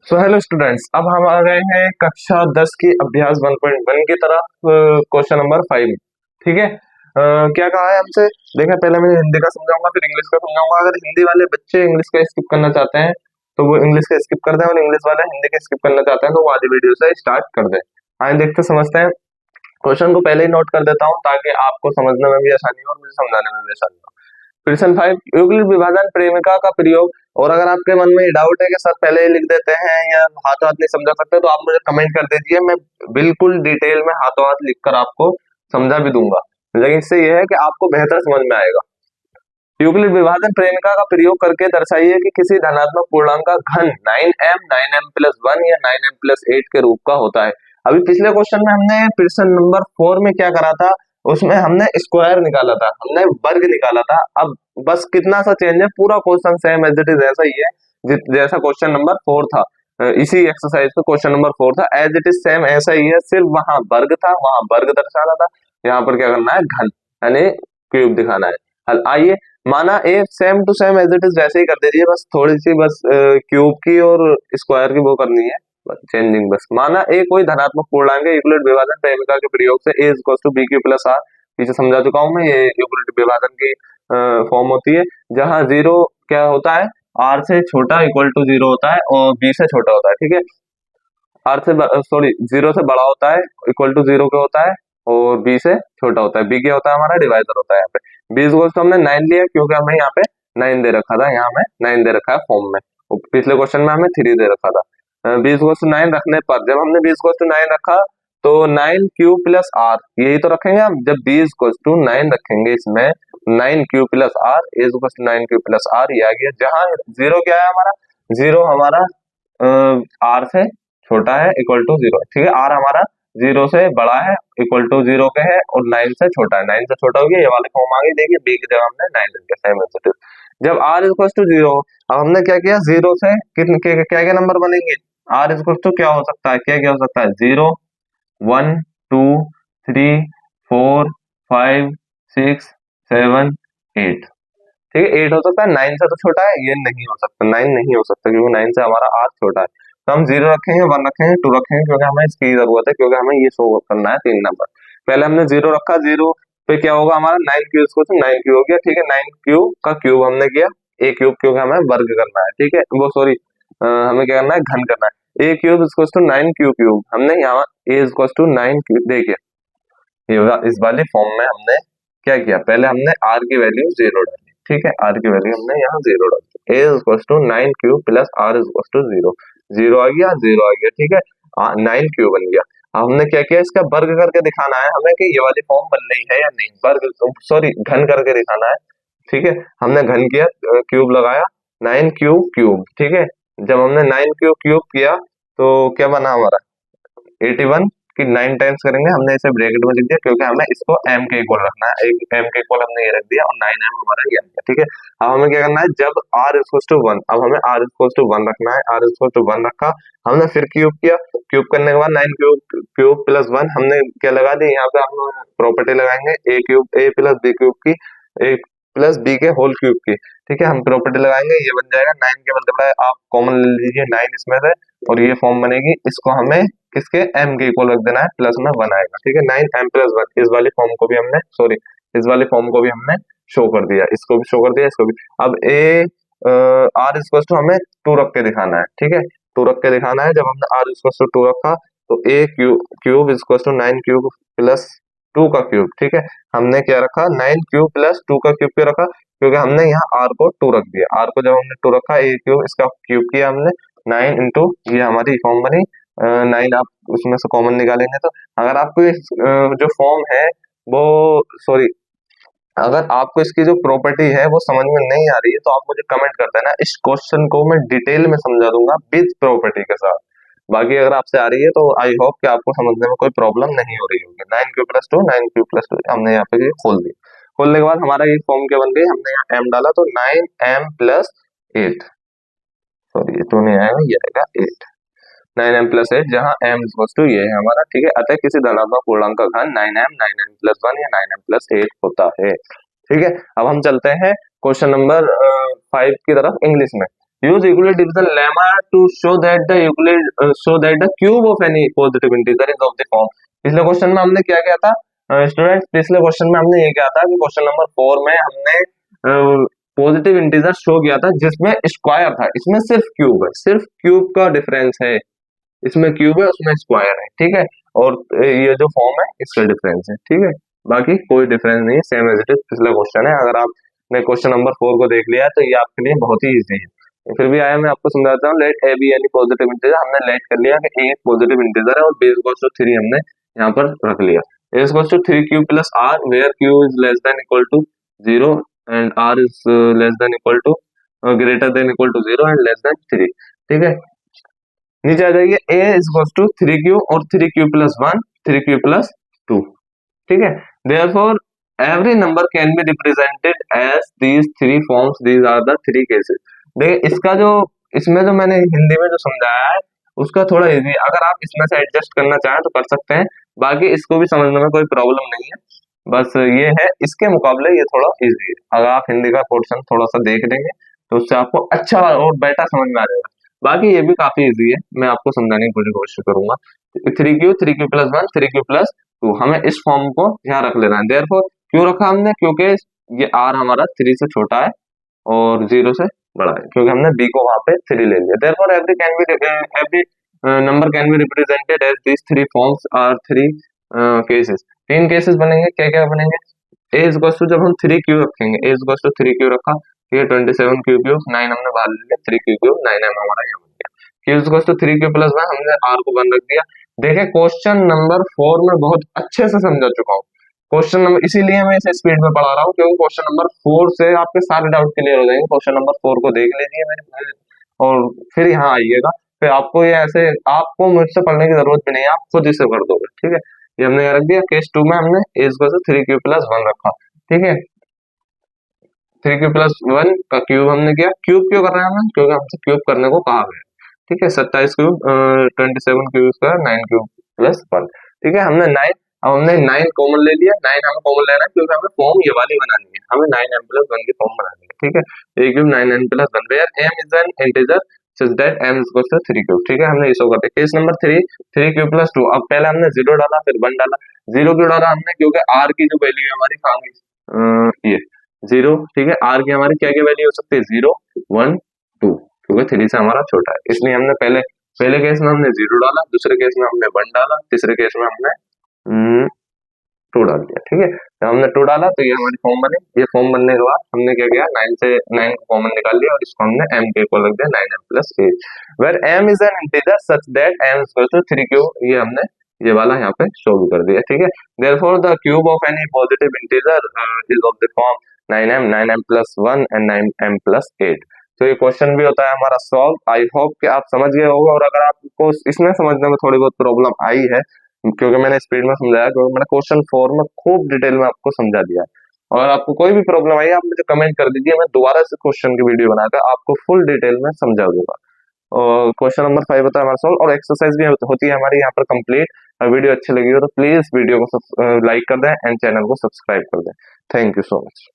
So hello students, अब हम आ गए हैं कक्षा 10 की अभ्यास 1.1 की तरफ। Question number 5। ठीक है। क्या कहा है हमसे? देखा, पहले मैं हिंदी का समझाऊंगा, फिर इंग्लिश का समझाऊंगा। अगर हिंदी वाले बच्चे इंग्लिश का स्किप करना चाहते हैं तो वो इंग्लिश का स्किप कर दें, और इंग्लिश वाले हिंदी का स्किप करना चाहते हैं तो वो आधी वीडियो से स्टार्ट कर दें। आइए देखते समझते हैं। क्वेश्चन को पहले ही नोट कर देता हूँ ताकि आपको समझने में भी आसानी हो और मुझे समझाने में भी आसानी हो। क्वेश्चन 5, यूक्लिड विभाजन प्रेमिका का प्रयोग। और अगर आपके मन में डाउट है कि सर पहले ही लिख देते हैं या हाथों हाथ नहीं समझा सकते, तो आप मुझे कमेंट कर दीजिए, मैं बिल्कुल डिटेल में हाथों हाथ लिखकर आपको समझा भी दूंगा। लेकिन इससे यह है कि आपको बेहतर समझ में आएगा। यूक्लिड विभाजन प्रेमिका का प्रयोग करके दर्शाइए कि किसी धनात्मक पूर्णांक का घन 9m या 9m+8 के रूप का होता है। अभी पिछले क्वेश्चन में हमने प्रश्न नंबर 4 में क्या करा था, उसमें हमने स्क्वायर निकाला था, हमने वर्ग निकाला था। अब बस कितना सा चेंज है, पूरा question same as it is ऐसा ही है जैसा क्वेश्चन नंबर 4 था। इसी एक्सरसाइज का क्वेश्चन नंबर 4 था, एज इट इज सेम ऐसा ही है, सिर्फ वहां वर्ग था, वहां वर्ग दर्शाना था। यहाँ पर क्या करना है, घन यानी क्यूब दिखाना है। आइए, माना A same to same as it is वैसे ही कर दीजिए, बस थोड़ी सी बस क्यूब की और स्क्वायर की वो करनी है, बस चेंजिंग। बस माना ए कोई धनात्मक पूर्णांक है, यूक्लिड विभाजन प्रेमिका के प्रयोग से A is equal to B Q plus R. पीछे समझा चुका हूं मैं, ये यूक्लिड विभाजन की फॉर्म होती है, जहां जीरो क्या होता है, आर से छोटा इक्वल टू जीरो होता है और बी से छोटा होता है। ठीक है, आर से सॉरी जीरो से बड़ा होता है, इक्वल टू जीरो का होता है, और बी से छोटा होता है। बी क्या होता है, हमारा डिवाइजर होता है। यहाँ पे बी इक्वल टू हमने 9 लिया क्योंकि हमें यहाँ पे 9 दे रखा था, यहाँ हमें 9 दे रखा है फॉर्म में। पिछले क्वेश्चन में हमें 3 दे रखा था। बी इक्वल टू 9 रखने पर, जब हमने बी इक्वल टू 9 रखा तो 9 क्यू प्लस आर यही तो रखेंगे हम। जब बी इक्वल टू 9 रखेंगे इसमें, 9 q plus r is equal to 9 q plus r, ये आ गया। जहां जीरो क्या है हमारा, जीरो हमारा आर से छोटा है, इक्वल टू जीरो। ठीक है, आर हमारा जीरो से बड़ा है, इक्वल टू जीरो के है, और 9 से छोटा है। 9 से छोटा हो गया, ये वाले फॉर्म आ गई। देखिए बी की जगह हमने 9 लिख दिया, सेम एज। जब आर इक्वल टू जीरो, अब हमने क्या किया, जीरो से कितने क्या क्या नंबर बनेंगे, आर इक्वल टू क्या हो सकता है, क्या क्या हो सकता है, 0 1 2 3 4 5 6 7 8। ठीक है, 8 हो सकता है, 9 से तो छोटा है, ये नहीं हो सकता, 9 नहीं हो सकता क्योंकि 9 से हमारा आर छोटा है। तो हम 0 रखेंगे, 1 रखेंगे, 2 रखेंगे, क्योंकि हमें इसकी जरूरत है, क्योंकि हमें ये शो करना है 3 नंबर। पहले हमने 0 रखा, 0 पे क्या होगा हमारा 9 क्यूब को, तो 9 क्यूब हो गया। ठीक है, 9 क्यूब का क्यूब हमने किया, ए क्यूब, क्योंकि हमें वर्ग करना है। ठीक है, वो सॉरी, हमें क्या करना है, घन करना है। A cube equal to 9 Q cube, हमने यहाँ ए इक्वल टू 9 क्यूब। देखिए इस वाली फॉर्म में हमने क्या किया, पहले हमने आर की वैल्यू 0 डाली। ठीक है, आर की वैल्यू हमने यहाँ 0 डाली। A equal to 9 cube plus R equal to 0, 0 आ गया, 0 आ गया। ठीक है, 9 क्यूब बन गया। अब हमने क्या किया, इसका वर्ग करके दिखाना है हमें कि ये वाली फॉर्म बन रही है या नहीं। वर्ग सॉरी घन करके दिखाना है। ठीक है, हमने घन किया, क्यूब लगाया, 9 क्यूब क्यूब। ठीक है, जब हमने 9 क्यूब क्यूब किया तो क्या बना हमारा, 81 की 9 टाइम्स करेंगे, हमने इसे ब्रैकेट में लिख दिया क्योंकि हमें इसको m के इक्वल रखना है। एक m के इक्वल हमने ये रख दिया, और 9m हमारा ये आ गया। ठीक है, अब हमें क्या करना है, जब r इक्वल टू 1, अब हमें r इक्वल टू 1 रखना है। r इक्वल टू 1 रखा, हमने फिर क्यूब किया, क्यूब करने के बाद 9 क्यूब क्यूब प्लस 1 हमने क्या लगा दी, यहाँ पे हम प्रॉपर्टी लगाएंगे a cube a plus b cube की, a प्लस b के होल क्यूब की। ठीक है, हम प्रॉपर्टी लगाएंगे, ये बन जाएगा 9 के मतलब आप कॉमन ले लीजिए 9 इसमें से, और ये फॉर्म बनेगी। इसको हमें किसके, m के इक्वल रख देना है, प्लस में 1 आएगा। ठीक है, 9m+1, इस वाली फॉर्म को भी हमने सॉरी इस वाली फॉर्म को भी हमने शो कर दिया, इसको भी शो कर दिया, इसको भी। अब a r इक्वल टू हमें 2 रख के दिखाना है। ठीक है, 2 रख के दिखाना है। जब हमने r इक्वल टू 2 रखा तो a cube equal to 9 cube plus 2 का क्यूब। ठीक है, हमने क्या रखा, 9 क्यूब प्लस 2 का क्यूब क्यों रखा, क्योंकि हमने यहाँ r को 2 रख दिया। r को जब हमने 2 रखा, a क्यूब इसका क्यूब किया हमने, 9 इंटू ये हमारी फॉर्म बनी 9। आप उसमें से कॉमन निकालेंगे तो अगर आपको जो फॉर्म है वो सॉरी अगर आपको इसकी जो प्रॉपर्टी है वो समझ में नहीं आ रही है, तो आप मुझे कमेंट कर देना, इस क्वेश्चन को मैं डिटेल में समझा दूंगा विद प्रॉपर्टी के साथ। बाकी अगर आपसे आ रही है तो आई होप कि आपको समझने में कोई प्रॉब्लम नहीं हो रही होगी। 9 क्यू प्लस 2, 9 क्यू प्लस 2 हमने यहाँ पे खोल दी। खोलने के बाद हमारा ये फॉर्म क्या बन गई, हमने यहाँ m डाला तो 9m+8, सॉरी ये 2 नहीं आएगा, ये आएगा 8, 9m+8, जहाँ m इक्वल टू ये है हमारा। ठीक है, अतः किसी धनात्मक पूर्णांक का घन 9m 9m+1 या 9m+8 होता है। ठीक है, अब हम चलते हैं क्वेश्चन नंबर 5 की तरफ इंग्लिश में। Use Euclid division lemma to show that the cube of any positive integer is of the form. पिछले क्वेश्चन में हमने क्या किया था स्टूडेंट्स, पिछले क्वेश्चन में हमने ये किया था कि क्वेश्चन नंबर 4 में हमने पॉजिटिव इंटीजर शो किया था जिसमें स्क्वायर था, इसमें सिर्फ क्यूब है, सिर्फ क्यूब का डिफरेंस है, इसमें क्यूब है उसमें स्क्वायर है, ठीक है, और ये जो फॉर्म है इसका डिफरेंस है, ठीक है, बाकी कोई डिफरेंस नहीं है, सेम एज इट इज पिछला क्वेश्चन है। अगर आपने क्वेश्चन नंबर 4 को देख लिया तो ये आपके लिए बहुत ही इजी है। फिर भी आया मैं आपको समझाता हूँ, let a b any positive integer, हमने लेट कर लिया कि ए एक पॉजिटिव इंटीजर है और बी इक्वल्स टू 3 हमने यहाँ पर रख लिया, A equals to 3 Q plus R where Q is less than equal to 0 and R is less than equal to greater than equal to 0 and less than 3, ठीक है। नीचे आ जाइए, a is equal to 3q और 3q plus 1 3q plus 2, ठीक है। Therefore every number can be represented as these three forms, these are the three cases. देखिए इसका जो इसमें जो मैंने हिंदी में जो समझाया है उसका थोड़ा इजी है, अगर आप इसमें से एडजस्ट करना चाहें तो कर सकते हैं, बाकी इसको भी समझने में कोई प्रॉब्लम नहीं है, बस ये है इसके मुकाबले ये थोड़ा इजी है। अगर आप हिंदी का पोर्शन थोड़ा सा देख लेंगे तो उससे आपको अच्छा और बेटर समझ में आ जाएगा, बाकी ये भी काफी इजी है, मैं आपको समझाने की पूरी कोशिश करूंगा। 3q प्लस 1 3q प्लस 2, हमें इस फॉर्म को यहाँ रख लेना है। देयरफॉर क्यों रखा हमने, क्योंकि ये r हमारा 3 से छोटा है और 0 से बड़ा है, क्योंकि हमने b को वहां पे 3 ले लिया। Therefore every number can be represented as this three forms are three cases. 3 cases बनेंगे, क्या क्या बनेंगे, a इज इक्वल टू जब हम 3q रखेंगे, a is equal to 3q रखा, ठीक है, 27 क्यू क्यूब 9 हमने बाहर ले लिया, 3 क्यू क्यूब 9 m हमारा यहाँ बन गया, q is equal to 3q plus 1 हमने r को 1 रख दिया। देखिए क्वेश्चन नंबर 4 में बहुत अच्छे से समझा चुका हूँ क्वेश्चन नंबर, इसीलिए मैं इसे स्पीड में पढ़ा रहा हूँ क्योंकि क्वेश्चन नंबर 4 से आपके सारे डाउट क्लियर हो जाएंगे। क्वेश्चन नंबर 4 को देख लीजिए मेरे भाई और फिर यहाँ आइएगा, फिर आपको ये ऐसे आपको मुझसे पढ़ने की जरूरत भी नहीं है, आप खुद इसे कर दोगे, ठीक है। ये हमने यहाँ रख दिया, केस 2 में हमने a is equal to 3q plus 1 रखा, ठीक है, 3q प्लस 1 का क्यूब हमने किया, क्यूब क्यों कर रहे हैं हम, क्योंकि हमसे क्यूब करने को कहा गया, ठीक है, 27 cube 27 cube square 9 cube plus 1, ठीक है, हमने 9, अब हमने 9 कॉमन ले लिया, 9 हमें कॉमन लेना है क्योंकि हमें फॉर्म ये वाली बनानी है, हमें 9m प्लस 1 की फॉर्म बनानी है, ठीक है, a cube 9n plus 1 where m is an integer such that m is equal to 3 cube, ठीक है, हमने इसको करते हैं। केस नंबर 3 3 क्यूब प्लस 2, अब पहले हमने 0 डाला फिर 1 डाला, 0 क्यों डाला हमने, क्योंकि r की जो वैल्यू है हमारी कहाँ गई, ये 0, ठीक है, r की हमारी क्या क्या वैल्यू हो सकती है 0 1 2, क्योंकि 3 से हमारा छोटा है, इसलिए हमने पहले केस में हमने 0 डाला, दूसरे केस में हमने 1 डाला, तीसरे केस में हमने 2 डाल दिया, ठीक है। जब हमने 2 डाला तो ये हमारी फॉर्म बनी, ये फॉर्म बनने के बाद हमने क्या किया 9 से 9 को कॉमन निकाल लिया और इसको हमने m के इक्वल रख दिया 9m plus 8 where m is an integer such that m is equal to 3q, ये हमने ये वाला यहाँ पे शो भी कर दिया, ठीक है। Therefore the cube of any positive integer is of the form 9m plus 1 and 9m plus 8। तो ये क्वेश्चन भी होता है हमारा सॉल्व। आई होप कि आप समझ गए होंगे, और अगर आपको इसमें समझने में थोड़ी बहुत प्रॉब्लम आई है क्योंकि मैंने स्पीड में समझाया, क्योंकि मैंने क्वेश्चन 4 में खूब डिटेल में आपको समझा दिया है, और आपको कोई भी प्रॉब्लम आई आप मुझे कमेंट कर दीजिए, मैं दोबारा से क्वेश्चन की वीडियो बनाकर आपको फुल डिटेल में समझा दूंगा। और क्वेश्चन नंबर 5 होता है हमारा सॉल्व, और एक्सरसाइज भी होती है हमारी यहाँ पर कंप्लीट। वीडियो अच्छी लगी हो तो प्लीज वीडियो को लाइक कर दें एंड चैनल को सब्सक्राइब कर दें। Thank you so much.